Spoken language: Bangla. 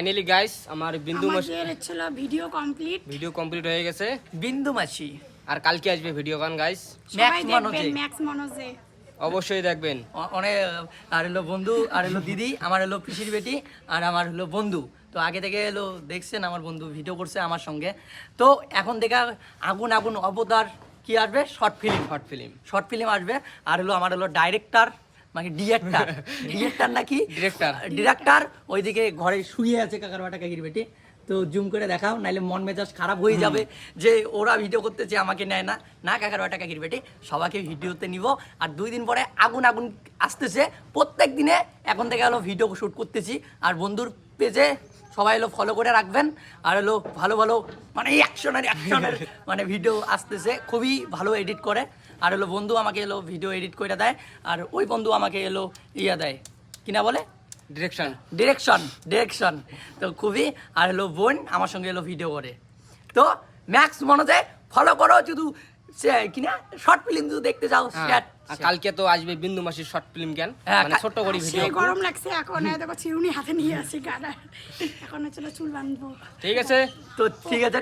ফাইনালি গাইস আমার বিন্দু মাসি আমাদের ছিল ভিডিও কমপ্লিট হয়ে গেছে। বিন্দু মাসি আর কালকে আসবে ভিডিও গান গাইস, সবাই দেখবেন ম্যাক্স মনোজে অবশ্যই দেখবেন। অনেক আর হলো বন্ধু আর হলো দিদি, আমার হলো পিসির বেটি আর আমার হলো বন্ধু। তো আগে থেকে হলো দেখছেন আমার বন্ধু ভিডিও করছে আমার সঙ্গে। তো এখন দেখা আগুন আগুন অবতার কি আসবে, শর্ট ফিল্ম আসবে। আর হলো আমার হলো ডাইরেক্টর মানে ডিরেক্টর নাকি ডিরেক্টর ওইদিকে ঘরে শুয়ে আছে কাকার বাটা কাকির বেটি। তো জুম করে দেখাও, নাইলে মন মেজাজ খারাপ হয়ে যাবে যে ওরা ভিডিও করতেছে আমাকে নেয় না। না কাকার বাটা কাকির বেটি, সবাইকে ভিডিওতে নিব। আর 2 দিন পরে আগুন আগুন আসতেছে, প্রত্যেক দিনে এখন থেকে হলো ভিডিও শ্যুট করতেছি। আর বন্ধুর পেজে সবাই হলো ফলো করে রাখবেন। আর হলো ভালো ভালো মানে অ্যাকশনের মানে ভিডিও আসতেছে, খুবই ভালো এডিট করে। আর হলো বন্ধু আমাকে এলো ভিডিও এডিট করে দেয়। আর ওই বন্ধু আমাকে এলো দেয় কিনা বলে ডিরেকশন। তো খুবই আর হলো বোন আমার সঙ্গে এলো ভিডিও করে। তো ম্যাক্স মনোজে ফলো করো, শুধু কিনা শর্ট ফিল্ম যদি দেখতে চাও। কালকে তো আসবে বিন্দু মাসির শর্ট ফিল্ম গান, মানে ছোট করে ভিডিও। গরম লাগছে এখন, দেখো চিরুনি হাতে নিয়ে আসি গাড়া, এখন চলো চুল বাঁধবো। ঠিক আছে, তো ঠিক আছে।